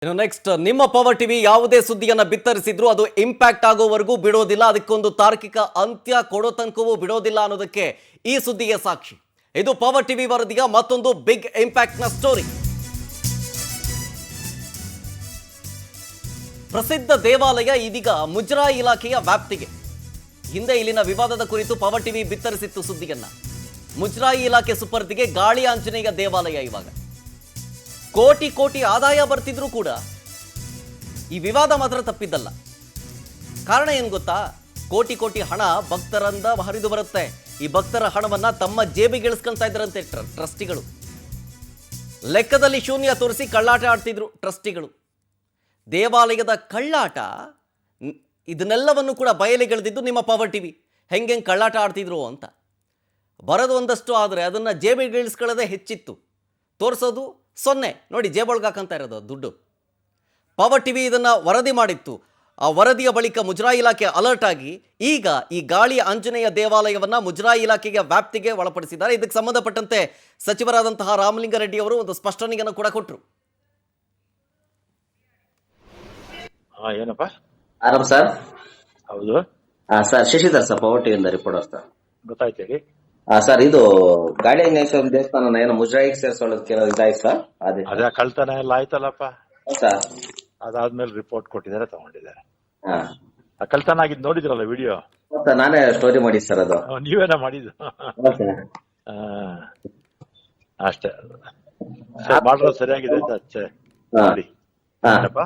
ಇನ್ನು ನೆಕ್ಸ್ಟ್ ನಿಮ್ಮ power TV ಯಾವುದೇ ಸುದ್ದಿಯನ್ನು ಬಿತ್ತರಿಸಿದ್ರು ಅದು ಇಂಪ್ಯಾಕ್ಟ್ ಆಗೋವರೆಗೂ ಬಿಡೋದಿಲ್ಲ, ಅದಕ್ಕೊಂದು ತಾರ್ಕಿಕ ಅಂತ್ಯ ಕೊಡೋ ತನಕವೂ ಬಿಡೋದಿಲ್ಲ ಅನ್ನೋದಕ್ಕೆ ಈ ಸುದ್ದಿಗೆ ಸಾಕ್ಷಿ. ಇದು ಪವರ್ ಟಿವಿ ವರದಿಯ ಮತ್ತೊಂದು ಬಿಗ್ ಇಂಪ್ಯಾಕ್ಟ್ನ ಸ್ಟೋರಿ. ಪ್ರಸಿದ್ಧ ದೇವಾಲಯ ಇದೀಗ ಮುಜರಾಯಿ ಇಲಾಖೆಯ ವ್ಯಾಪ್ತಿಗೆ. ಹಿಂದೆ ಇಲ್ಲಿನ ವಿವಾದದ ಕುರಿತು ಪವರ್ ಟಿವಿ ಬಿತ್ತರಿಸಿತ್ತು ಸುದ್ದಿಯನ್ನ. ಮುಜರಾಯಿ ಇಲಾಖೆ ಸುಪರ್ದಿಗೆ ಗಾಳಿ ಆಂಜನೇಯ ದೇವಾಲಯ ಇವಾಗ ಕೋಟಿ ಕೋಟಿ ಆದಾಯ ಬರ್ತಿದ್ರು ಕೂಡ ಈ ವಿವಾದ ಮಾತ್ರ ತಪ್ಪಿದ್ದಲ್ಲ. ಕಾರಣ ಏನು ಗೊತ್ತಾ? ಕೋಟಿ ಕೋಟಿ ಹಣ ಭಕ್ತರಿಂದ ಹರಿದು ಬರುತ್ತೆ. ಈ ಭಕ್ತರ ಹಣವನ್ನ ತಮ್ಮ ಜೇಬಿಗೆ ಇಳಿಸ್ಕೊಳ್ತಾ ಇದ್ರಂತೆ ಟ್ರಸ್ಟಿಗಳು. ಲೆಕ್ಕದಲ್ಲಿ ಶೂನ್ಯ ತೋರಿಸಿ ಕಳ್ಳಾಟ ಆಡ್ತಿದ್ರು ಟ್ರಸ್ಟಿಗಳು. ದೇವಾಲಯದ ಕಳ್ಳಾಟ ಇದನ್ನೆಲ್ಲವನ್ನು ಕೂಡ ಬಯಲಿಗೆಳೆದಿದ್ದು ನಿಮ್ಮ ಪವರ್ ಟಿವಿ. ಹೆಂಗೆ ಕಳ್ಳಾಟ ಆಡ್ತಿದ್ರು ಅಂತ ಬರೋದು ಒಂದಷ್ಟು, ಆದರೆ ಅದನ್ನು ಜೇಬಿಗೆ ಇಳಿಸ್ಕೊಳ್ಳೋದೇ ಹೆಚ್ಚಿತ್ತು. ತೋರಿಸೋದು ಸೊನ್ನೆ. ನೋಡಿ, ಜೇಬೊಳಗೆ ಹಾಕಂತ ಇರೋದು ದುಡ್ಡು. ಪವರ್ ಟಿವಿ ಇದನ್ನು ವರದಿ ಮಾಡಿತ್ತು. ಆ ವರದಿಯ ಬಳಿಕ ಮುಜರಾಯಿ ಇಲಾಖೆ ಅಲರ್ಟ್ ಆಗಿ ಈಗ ಈ ಗಾಳಿ ಆಂಜನೇಯ ದೇವಾಲಯವನ್ನು ಮುಜರಾಯಿ ಇಲಾಖೆಗೆ ವ್ಯಾಪ್ತಿಗೆ ಒಳಪಡಿಸಿದ್ದಾರೆ. ಇದಕ್ಕೆ ಸಂಬಂಧಪಟ್ಟಂತೆ ಸಚಿವರಾದಂತಹ ರಾಮಲಿಂಗಾರೆಡ್ಡಿ ಅವರು ಒಂದು ಸ್ಪಷ್ಟನೆಯನ್ನು ಕೂಡ ಕೊಟ್ಟರು. ಏನಪ್ಪ ಆರಾಮ್ ಸರ್? ಹೌದು ಸರ್, ಶಶಿಧರ್ ಸರ್, ಪವರ್ ಟಿವಿಯಿಂದ ರಿಪೋರ್ಟರ್ ಸರ್. ಗೊತ್ತಾಯ್ತು ಹೇಳಿ. ಸರ್, ಇದು ಗಾಳಿ ಆಂಜನೇಯ ದೇವಸ್ಥಾನ ಏನೋ ಮುಜರಾಯಿಗೆ ಸೇರಿಸೋಳಕ್ಕೆ ಇದಾಯ್ತು ಸರ್. ಅದೇ ಕಳ್ತನ ಎಲ್ಲ ಆಯ್ತಲ್ಲಪ್ಪ ಸರ್. ಅದಾದ್ಮೇಲೆ ರಿಪೋರ್ಟ್ ಕೊಟ್ಟಿದ್ದಾರೆ, ತಗೊಂಡಿದ್ದಾರೆ. ಹಾ ಆ ಕಳ್ತನ ಆಗಿದ್ ನೋಡಿದ್ರಲ್ಲ ವಿಡಿಯೋ? ಸರ್, ನಾನೇ ಸ್ಟೋರಿ ಮಾಡಿ ಸರ್. ಅದು ನೀವೇನ ಮಾಡಿದ್ದು? ಅಷ್ಟೇ. ಮಾಡ್ರ ಸರಿಯಾಗಿದೆ ಅಂತ ಅಚ್ಚೆ ನೋಡಿ. ಏನಪ್ಪ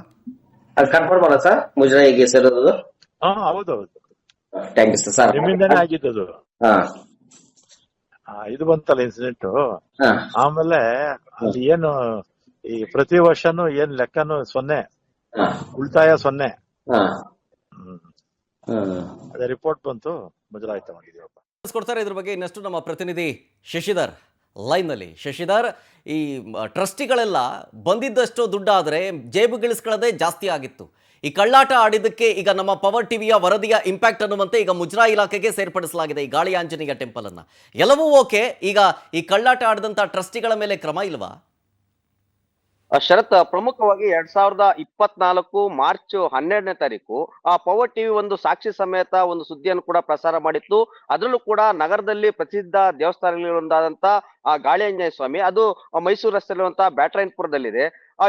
ಅದು ಕನ್ಫರ್ಮ್ ಅಲ್ಲ ಸರ್, ಮುಜರಾಯಿಗೆ ಸೇರೋದು? ಹೌದೌದು. Thank you sir. ನಿಮ್ಮಿಂದಾನೇ ಆಗಿದ್ದದು. ಹಾ ಇದು ಬಂತಲ್ಲ ಇನ್ಸಿಡೆಂಟ್. ಹಾ ಆಮೇಲೆ ಅಲ್ಲಿ ಏನು ಈ ಪ್ರತಿ ವರ್ಷನೂ ಏನ್ ಲೆಕ್ಕನು ಸೊನ್ನೆ, ಹಾ ಉಳಿತಾಯ ಸೊನ್ನೆ. ಹಾ ಅದೇ ರಿಪೋರ್ಟ್ ಬಂತು, ಮುಜರಾಯಿ ತಗೊಂಡಿದೀವಪ್ಪ. ಕೊಡ್ತಾರೆ ಇದ್ರ ಬಗ್ಗೆ ಇನ್ನಷ್ಟು ನಮ್ಮ ಪ್ರತಿನಿಧಿ ಶಶಿಧರ್ ಲೈನ್ನಲ್ಲಿ. ಶಶಿಧರ್, ಈ ಟ್ರಸ್ಟಿಗಳೆಲ್ಲ ಬಂದಿದ್ದಷ್ಟು ದುಡ್ಡಾದರೆ ಜೇಬುಗಿಳಿಸ್ಕೊಳ್ಳೋದೇ ಜಾಸ್ತಿ ಆಗಿತ್ತು. ಈ ಕಳ್ಳಾಟ ಆಡಿದ್ದಕ್ಕೆ ಈಗ ನಮ್ಮ ಪವರ್ ಟಿವಿಯ ವರದಿಯ ಇಂಪ್ಯಾಕ್ಟ್ ಅನ್ನುವಂತೆ ಈಗ ಮುಜರಾಯಿ ಇಲಾಖೆಗೆ ಸೇರ್ಪಡಿಸಲಾಗಿದೆ ಈ ಗಾಳಿ ಆಂಜನೇಯ ಟೆಂಪಲ್ ಅನ್ನ. ಎಲ್ಲವೂ ಓಕೆ, ಈಗ ಈ ಕಳ್ಳಾಟ ಆಡಿದಂತ ಟ್ರಸ್ಟಿಗಳ ಮೇಲೆ ಕ್ರಮ ಇಲ್ವಾ? ಶರತ್, ಪ್ರಮುಖವಾಗಿ 2024 ಮಾರ್ಚ್ 12ನೇ ತಾರೀಕು ಪವರ್ ಟಿವಿ ಒಂದು ಸಾಕ್ಷಿ ಸಮೇತ ಒಂದು ಸುದ್ದಿಯನ್ನು ಕೂಡ ಪ್ರಸಾರ ಮಾಡಿತ್ತು. ಅದರಲ್ಲೂ ಕೂಡ ನಗರದಲ್ಲಿ ಪ್ರಸಿದ್ಧ ದೇವಸ್ಥಾನಗಳಿಂದಾದಂತ ಗಾಳಿ ಆಂಜನೇಯ ಸ್ವಾಮಿ, ಅದು ಮೈಸೂರು ರಸ್ತೆಯಲ್ಲಿರುವಂತಹ ಬ್ಯಾಟರಾಯನಪುರದಲ್ಲಿದೆ.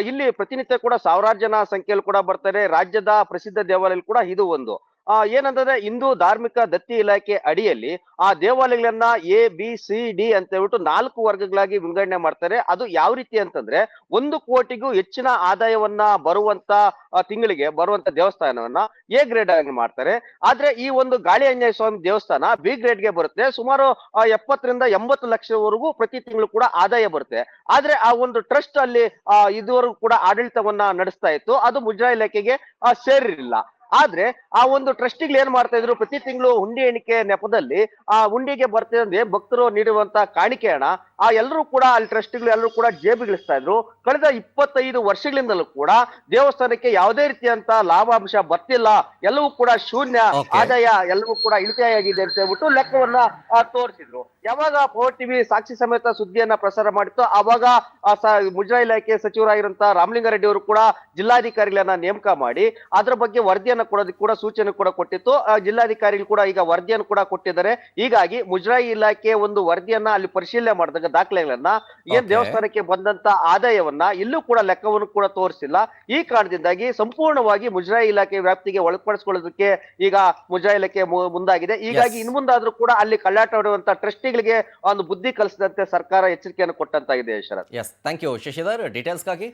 ಇಲ್ಲಿ ಪ್ರತಿನಿತ್ಯ ಕೂಡ ಸಾವಿರಾರು ಜನ ಸಂಖ್ಯೆಯಲ್ಲಿ ಕೂಡ ಬರ್ತಾರೆ. ರಾಜ್ಯದ ಪ್ರಸಿದ್ಧ ದೇವಾಲಯ ಕೂಡ ಇದು ಒಂದು. ಏನಂತಂದ್ರೆ ಹಿಂದೂ ಧಾರ್ಮಿಕ ದತ್ತಿ ಇಲಾಖೆ ಅಡಿಯಲ್ಲಿ ಆ ದೇವಾಲಯಗಳನ್ನ ABCD ಅಂತ ಹೇಳ್ಬಿಟ್ಟು 4 ವರ್ಗಗಳಾಗಿ ವಿಂಗಡಣೆ ಮಾಡ್ತಾರೆ. ಅದು ಯಾವ ರೀತಿ ಅಂತಂದ್ರೆ 1 ಕೋಟಿಗೂ ಹೆಚ್ಚಿನ ಆದಾಯವನ್ನ ಬರುವಂತ ತಿಂಗಳಿಗೆ ಬರುವಂತ ದೇವಸ್ಥಾನವನ್ನ A ಗ್ರೇಡ್ ಆಗಿ ಮಾಡ್ತಾರೆ. ಆದ್ರೆ ಈ ಒಂದು ಗಾಳಿ ಆಂಜನೇಯ ಸ್ವಾಮಿ ದೇವಸ್ಥಾನ B ಗ್ರೇಡ್ಗೆ ಬರುತ್ತೆ. ಸುಮಾರು 70 ರಿಂದ 80 ಲಕ್ಷವರೆಗೂ ಪ್ರತಿ ತಿಂಗಳು ಕೂಡ ಆದಾಯ ಬರುತ್ತೆ. ಆದ್ರೆ ಆ ಒಂದು ಟ್ರಸ್ಟ್ ಅಲ್ಲಿ ಇದುವರೆಗೂ ಕೂಡ ಆಡಳಿತವನ್ನ ನಡೆಸ್ತಾ ಇತ್ತು. ಅದು ಮುಜರಾಯಿ ಇಲಾಖೆಗೆ ಸೇರಿರಲಿಲ್ಲ. ಆದ್ರೆ ಆ ಒಂದು ಟ್ರಸ್ಟಿಗಳು ಏನ್ ಮಾಡ್ತಾ ಇದ್ರು, ಪ್ರತಿ ತಿಂಗಳು ಹುಂಡಿ ಎಣಿಕೆ ನೆಪದಲ್ಲಿ ಆ ಹುಂಡಿಗೆ ಬರ್ತಿದ್ರೆ ಭಕ್ತರು ನೀಡುವಂತ ಕಾಣಿಕೆ ಹಣ ಎಲ್ಲರೂ ಕೂಡ ಅಲ್ಲಿ ಟ್ರಸ್ಟಿಗಳು ಎಲ್ಲರೂ ಕೂಡ ಜೇಬಿಗಿಳಿಸ್ತಾ ಇದ್ರು. ಕಳೆದ 25 ವರ್ಷಗಳಿಂದಲೂ ಕೂಡ ದೇವಸ್ಥಾನಕ್ಕೆ ಯಾವುದೇ ರೀತಿಯಂತ ಲಾಭಾಂಶ ಬರ್ತಿಲ್ಲ, ಎಲ್ಲವೂ ಕೂಡ ಶೂನ್ಯ ಆದಾಯ, ಎಲ್ಲವೂ ಕೂಡ ಇಳಿತಾಯ ಆಗಿದೆ ಅಂತ ಹೇಳ್ಬಿಟ್ಟು ಲೆಕ್ಕವನ್ನ ತೋರಿಸಿದ್ರು. ಯಾವಾಗ ಪವರ್ ಟಿವಿ ಸಾಕ್ಷಿ ಸಮೇತ ಸುದ್ದಿಯನ್ನ ಪ್ರಸಾರ ಮಾಡಿತ್ತು, ಆವಾಗ ಮುಜರಾಯಿ ಇಲಾಖೆ ಸಚಿವರಾಗಿರುವಂತಹ ರಾಮಲಿಂಗಾರೆಡ್ಡಿ ಅವರು ಕೂಡ ಜಿಲ್ಲಾಧಿಕಾರಿಗಳನ್ನ ನೇಮಕ ಮಾಡಿ ಅದರ ಬಗ್ಗೆ ವರದಿಯನ್ನ ಕೊಡೋದಕ್ಕೆ ಕೂಡ ಸೂಚನೆ ಕೂಡ ಕೊಟ್ಟಿತ್ತು. ಜಿಲ್ಲಾಧಿಕಾರಿಗಳು ಕೂಡ ಈಗ ವರದಿಯನ್ನು ಕೂಡ ಕೊಟ್ಟಿದ್ದಾರೆ. ಹೀಗಾಗಿ ಮುಜರಾಯಿ ಇಲಾಖೆ ಒಂದು ವರದಿಯನ್ನ ಅಲ್ಲಿ ಪರಿಶೀಲನೆ ಮಾಡಿದಾಗ ದಾಖಲೆಗಳನ್ನ ಏನ್ ದೇವಸ್ಥಾನಕ್ಕೆ ಬಂದಂತ ಆದಾಯವನ್ನ ಇಲ್ಲೂ ಕೂಡ ಲೆಕ್ಕವನ್ನು ಕೂಡ ತೋರಿಸಿಲ್ಲ. ಈ ಕಾರಣದಿಂದಾಗಿ ಸಂಪೂರ್ಣವಾಗಿ ಮುಜರಾಯಿ ಇಲಾಖೆ ವ್ಯಾಪ್ತಿಗೆ ಒಳಪಡಿಸಿಕೊಳ್ಳೋದಕ್ಕೆ ಈಗ ಮುಜರಾಯಿ ಇಲಾಖೆ ಮುಂದಾಗಿದೆ. ಹೀಗಾಗಿ ಇನ್ನು ಮುಂದಾದ್ರೂ ಕೂಡ ಅಲ್ಲಿ ಕಳ್ಳಾಟ ಆಡುವಂತ ಟ್ರಸ್ಟಿಗಳಿಗೆ ಒಂದು ಬುದ್ಧಿ ಕಲಿಸಿದಂತೆ ಸರ್ಕಾರ ಎಚ್ಚರಿಕೆಯನ್ನು ಕೊಟ್ಟಂತಾಗಿದೆ. ಶರತ್, ಥ್ಯಾಂಕ್ ಯು ಶಶಿಧರ್ ಡೀಟೇಲ್ಸ್ಗಾಗಿ.